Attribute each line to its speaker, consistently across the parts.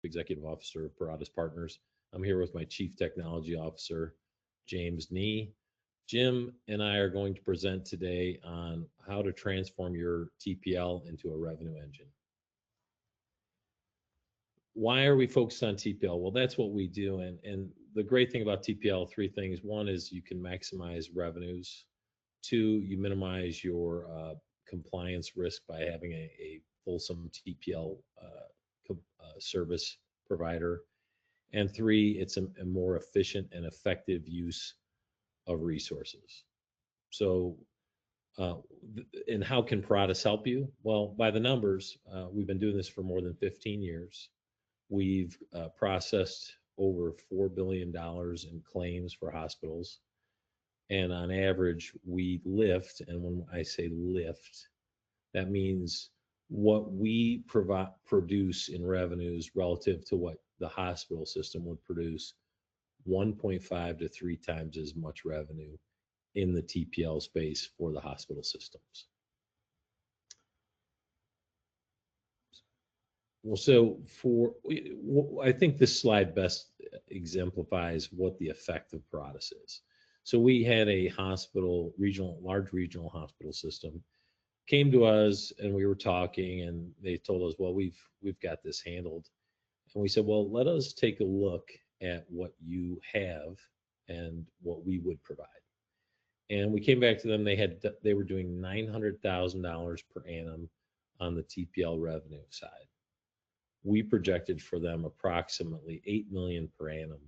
Speaker 1: Executive Officer of Paratus Partners. I'm here with my Chief Technology Officer, James Nee. Jim and I are going to present today on how to transform your TPL into a revenue engine. Why are we focused on TPL? Well, that's what we do. And the great thing about TPL, three things. One is you can maximize revenues. Two, you minimize your compliance risk by having a fulsome TPL service provider. And three, it's a more efficient and effective use of resources. So, and how can Paratus help you? Well, by the numbers, we've been doing this for more than 15 years. We've processed over $4 billion in claims for hospitals. And on average, we lift, and when I say lift, that means what we produce in revenues relative to what the hospital system would produce, 1.5 to 3 times as much revenue in the TPL space for the hospital systems. Well, so I think this slide best exemplifies what the effect of Paratus is. So we had a large regional hospital system came to us, and we were talking, and they told us, well, we've got this handled. And we said, well, let us take a look at what you have and what we would provide. And we came back to them. They were doing $900,000 per annum on the TPL revenue side. We projected for them approximately $8 million per annum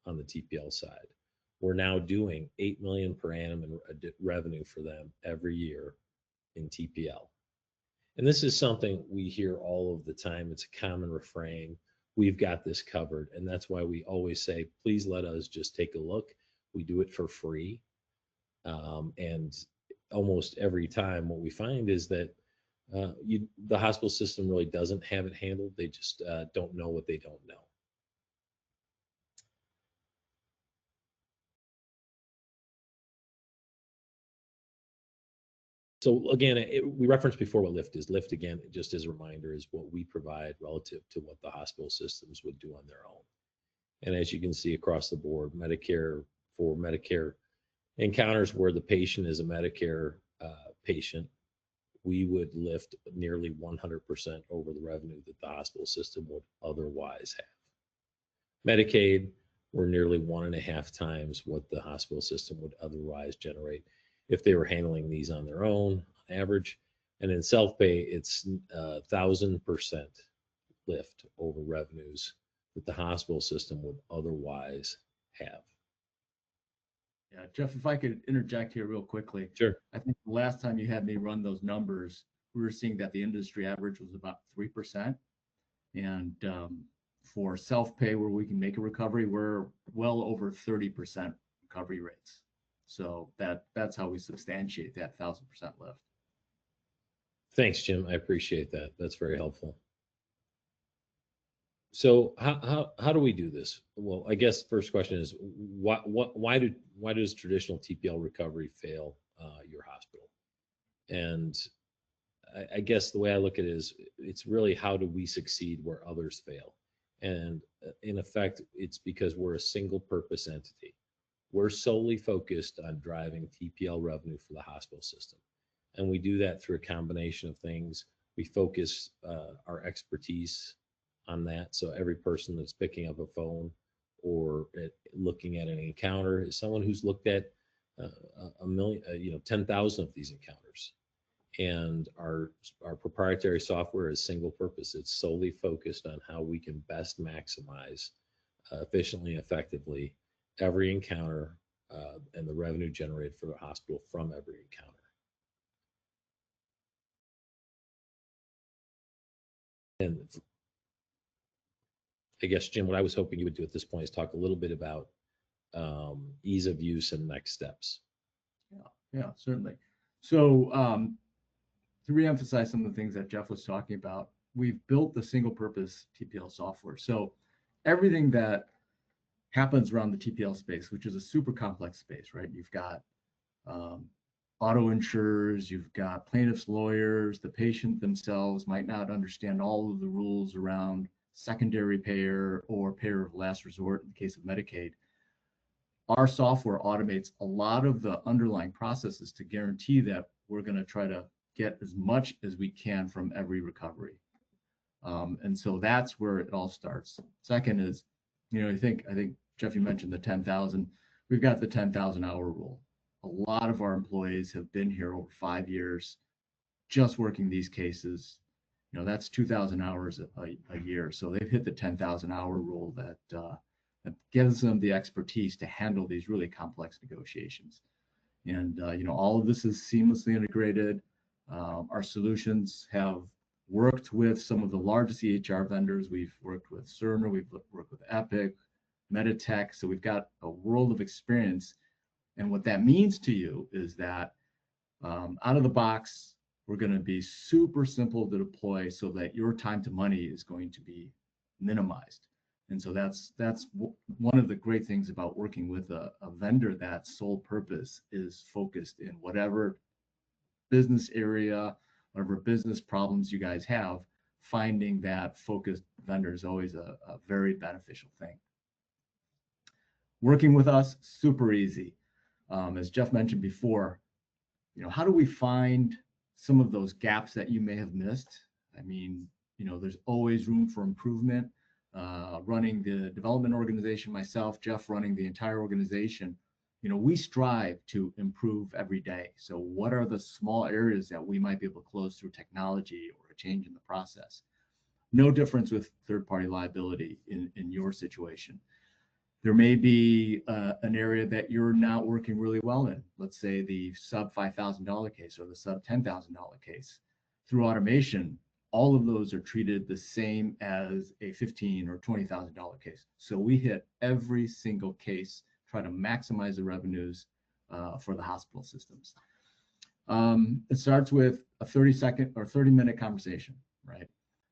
Speaker 1: on the TPL side. We're now doing $8 million per annum in revenue for them every year in TPL. And this is something we hear all of the time. It's a common refrain. We've got this covered. And that's why we always say, please let us just take a look. We do it for free. And almost every time what we find is that the hospital system really doesn't have it handled. They just don't know what they don't know. So again, we referenced before what lift is. Lift, again, just as a reminder, is what we provide relative to what the hospital systems would do on their own. And as you can see across the board, Medicare encounters where the patient is a Medicare patient, we would lift nearly 100% over the revenue that the hospital system would otherwise have. Medicaid, we're nearly 1.5 times what the hospital system would otherwise generate if they were handling these on their own, on average. And in self-pay, it's 1,000% lift over revenues that the hospital system would otherwise have.
Speaker 2: Yeah, Jeff, if I could interject here real quickly.
Speaker 1: Sure.
Speaker 2: I think the last time you had me run those numbers, we were seeing that the industry average was about 3%. And for self-pay, where we can make a recovery, we're well over 30% recovery rates. So that's how we substantiate that 1,000% lift.
Speaker 1: Thanks, Jim. I appreciate that. That's very helpful. So how do we do this? Well, I guess first question is why does traditional TPL recovery fail your hospital? And I guess the way I look at it is it's really how do we succeed where others fail? And in effect, it's because we're a single purpose entity. We're solely focused on driving TPL revenue for the hospital system. And we do that through a combination of things. We focus our expertise on that. So every person that's picking up a phone or looking at an encounter is someone who's looked at 10,000 of these encounters. And our proprietary software is single purpose. It's solely focused on how we can best maximize efficiently and effectively every encounter and the revenue generated for the hospital from every encounter. And I guess, Jim, what I was hoping you would do at this point is talk a little bit about ease of use and next steps.
Speaker 2: Yeah, certainly. So to reemphasize some of the things that Jeff was talking about, we've built the single purpose TPL software. So everything that happens around the TPL space, which is a super complex space, right? You've got auto insurers, you've got plaintiffs' lawyers, the patient themselves might not understand all of the rules around secondary payer or payer of last resort in the case of Medicaid, our software automates a lot of the underlying processes to guarantee that we're going to try to get as much as we can from every recovery. And so that's where it all starts. Second is, I think Jeff, you mentioned the 10,000. We've got the 10,000 hour rule. A lot of our employees have been here over 5 years, just working these cases. That's 2,000 hours a year. So they've hit the 10,000 hour rule that gives them the expertise to handle these really complex negotiations. And all of this is seamlessly integrated. Our solutions have worked with some of the largest EHR vendors. We've worked with Cerner, we've worked with Epic, Meditech. So we've got a world of experience. And what that means to you is that out of the box, we're going to be super simple to deploy so that your time to money is going to be minimized. And so that's one of the great things about working with a vendor that's sole purpose is focused in whatever business area, whatever business problems you guys have. Finding that focused vendor is always a very beneficial thing. Working with us, super easy. As Jeff mentioned before, how do we find some of those gaps that you may have missed? I mean, there's always room for improvement. Running the development organization, myself, Jeff running the entire organization, we strive to improve every day. So what are the small areas that we might be able to close through technology or a change in the process? No difference with third-party liability in your situation. There may be an area that you're not working really well in. Let's say the sub $5,000 case or the sub $10,000 case. Through automation, all of those are treated the same as a $15,000 or $20,000 case. So we hit every single case, try to maximize the revenues for the hospital systems. It starts with a 30-second or 30-minute conversation, right?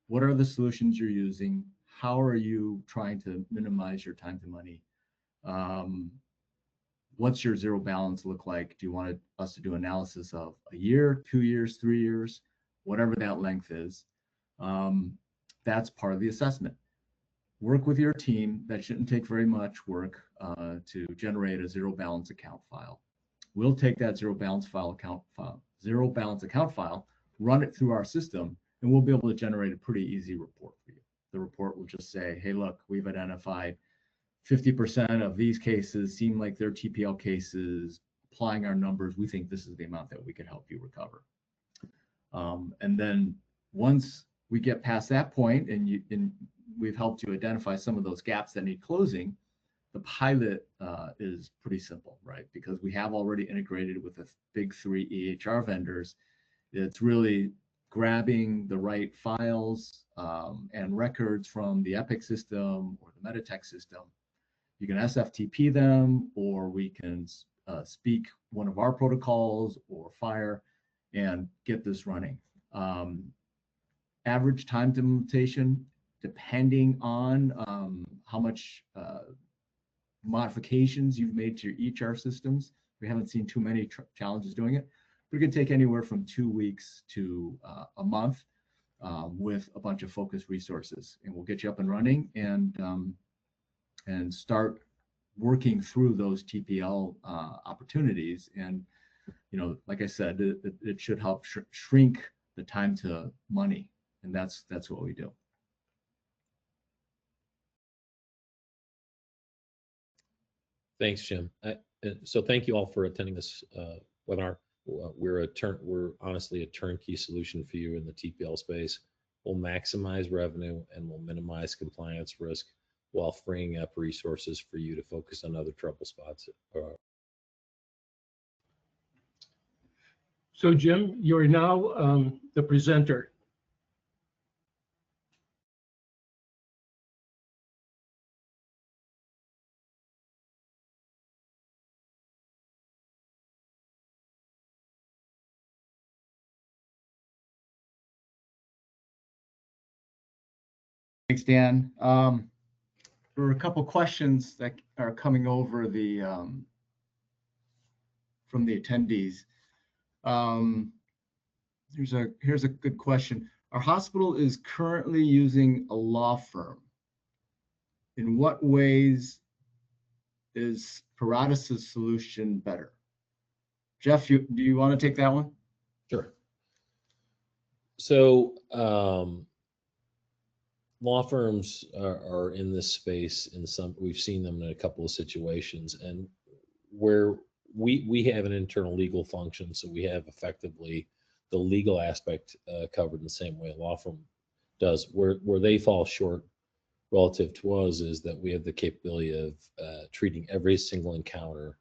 Speaker 2: What are the solutions you're using? How are you trying to minimize your time to money? What's your zero balance look like? Do you want us to do analysis of a year, 2 years, 3 years, whatever that length is? That's part of the assessment. Work with your team. That shouldn't take very much work to generate a zero balance account file. We'll take that zero balance account file, run it through our system, and we'll be able to generate a pretty easy report for you. The report will just say, hey, look, we've identified 50% of these cases seem like they're TPL cases. Applying our numbers, we think this is the amount that we can help you recover. And then once we get past that point and we've helped you identify some of those gaps that need closing, the pilot is pretty simple, right? Because we have already integrated with the big 3 EHR vendors. It's really grabbing the right files and records from the Epic system or the Meditech system. You can SFTP them, or we can speak one of our protocols or FHIR and get this running. Average time to implementation, depending on how much modifications you've made to your EHR systems. We haven't seen too many challenges doing it. But it can take anywhere from 2 weeks to a month with a bunch of focused resources, and we'll get you up and running and start working through those TPL opportunities. And like I said, it should help shrink the time to money, and that's what we do.
Speaker 1: Thanks, Jim. So thank you all for attending this webinar. We're honestly a turnkey solution for you in the TPL space. We'll maximize revenue and we'll minimize compliance risk while freeing up resources for you to focus on other trouble spots.
Speaker 3: So Jim, you're now the presenter.
Speaker 2: Thanks, Dan. There were a couple questions that are coming over from the attendees. Here's a good question. Our hospital is currently using a law firm. in what ways is Paratus' solution better? Jeff, do you want to take that one?
Speaker 1: Sure. So law firms are in this space in some, we've seen them in a couple of situations, and where we have an internal legal function, so we have effectively the legal aspect covered in the same way a law firm does. Where they fall short relative to us is that we have the capability of treating every single encounter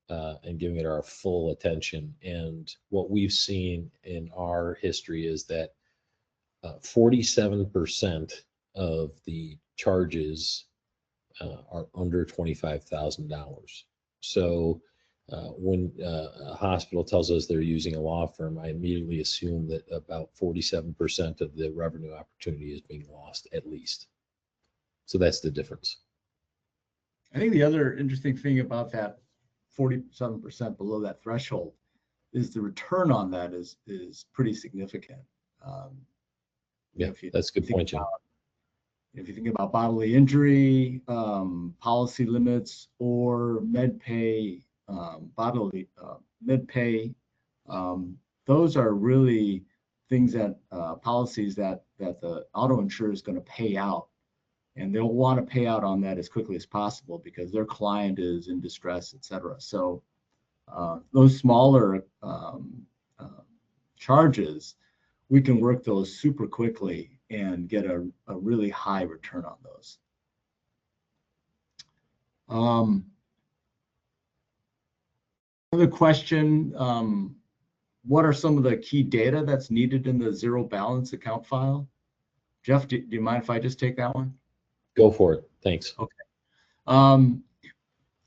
Speaker 1: and giving it our full attention. And what we've seen in our history is that 47% of the charges are under $25,000. So when a hospital tells us they're using a law firm, I immediately assume that about 47% of the revenue opportunity is being lost at least. So that's the difference.
Speaker 2: I think the other interesting thing about that 47% below that threshold is the return on that is pretty significant.
Speaker 1: Yeah, that's a good point, Jim.
Speaker 2: If you think about bodily injury, policy limits, or med pay, med pay, those are really things that policies that the auto insurer is going to pay out, and they'll want to pay out on that as quickly as possible because their client is in distress, et cetera. So those smaller charges, we can work those super quickly and get a really high return on those. Another question, what are some of the key data that's needed in the zero balance account file? Jeff, do you mind if I just take that one?
Speaker 1: Go for it. Thanks.
Speaker 2: Okay.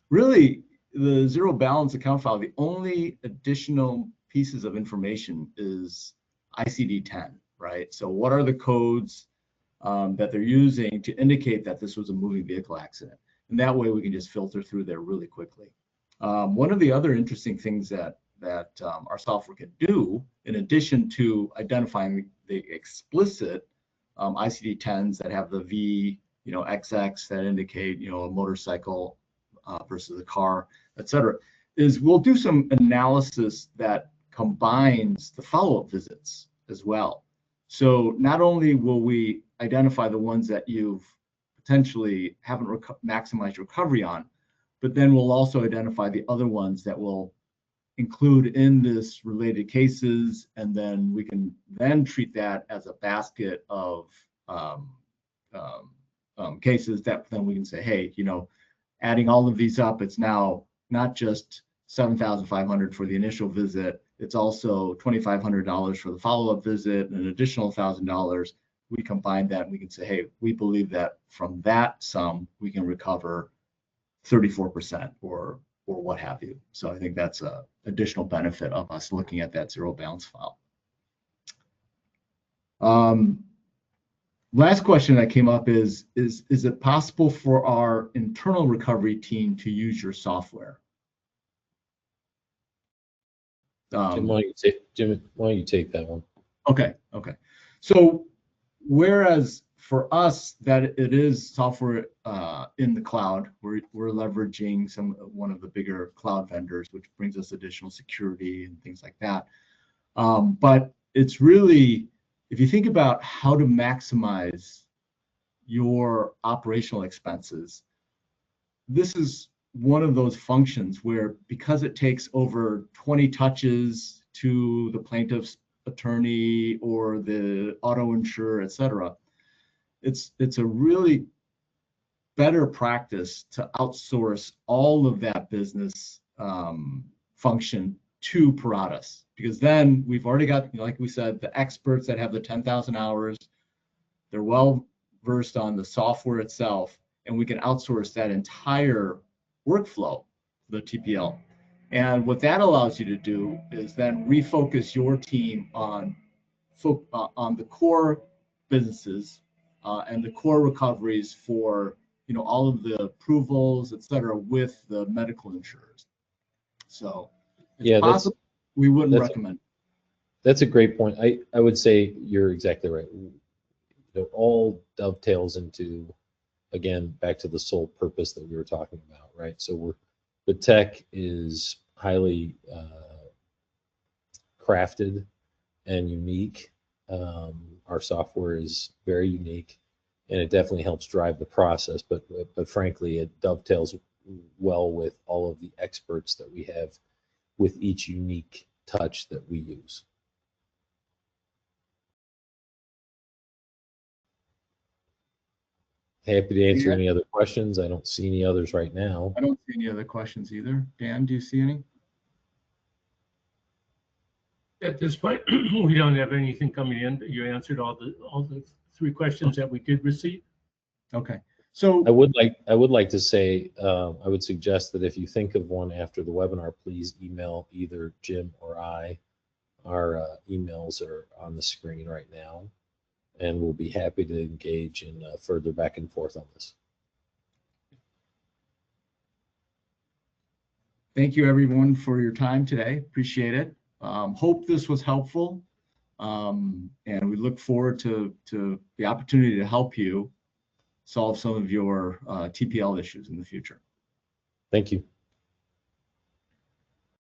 Speaker 2: Really, the zero balance account file, the only additional pieces of information is ICD-10, right? So what are the codes that they're using to indicate that this was a moving vehicle accident? And that way we can just filter through there really quickly. One of the other interesting things that our software can do, in addition to identifying the explicit ICD-10s that have the V, XX that indicate, a motorcycle versus a car, et cetera, is we'll do some analysis that combines the follow-up visits as well. So not only will we identify the ones that you've potentially haven't maximized recovery on, but then we'll also identify the other ones that will include in this related cases, and then we can then treat that as a basket of cases that then we can say, hey, adding all of these up, it's now not just $7,500 for the initial visit, it's also $2,500 for the follow-up visit, and an additional $1,000. We combine that and we can say, hey, we believe that from that sum, we can recover 34% or what have you. So I think that's an additional benefit of us looking at that zero balance file. Last question that came up is it possible for our internal recovery team to use your software?
Speaker 1: Jim, why don't you take that one?
Speaker 2: Okay. So whereas for us that it is software in the cloud, we're leveraging one of the bigger cloud vendors, which brings us additional security and things like that. But it's really, if you think about how to maximize your operational expenses, this is one of those functions where, because it takes over 20 touches to the plaintiff's attorney or the auto insurer, et cetera, it's a really better practice to outsource all of that business function to Paratus, because then we've already got, like we said, the experts that have the 10,000 hours. They're well versed on the software itself, and we can outsource that entire workflow, the TPL. And what that allows you to do is then refocus your team on the core businesses and the core recoveries for all of the approvals, et cetera, with the medical insurers. So it's possible, we wouldn't recommend.
Speaker 1: That's a great point. I would say you're exactly right. It all dovetails into again, back to the sole purpose that we were talking about, right? So the tech is highly crafted and unique. Our software is very unique, and it definitely helps drive the process. But frankly, it dovetails well with all of the experts that we have with each unique touch that we use. Happy to answer any other questions. I don't see any others right now.
Speaker 2: I don't see any other questions either. Dan, do you see any?
Speaker 3: At this point, we don't have anything coming in. You answered all the 3 questions that we did receive.
Speaker 2: Okay. So
Speaker 1: I would like to say, I would suggest that if you think of one after the webinar, please email either Jim or I. Our emails are on the screen right now, and we'll be happy to engage in further back and forth on this.
Speaker 2: thank you everyone for your time today. Appreciate it. Hope this was helpful. And we look forward to the opportunity to help you solve some of your TPL issues in the future.
Speaker 1: Thank you.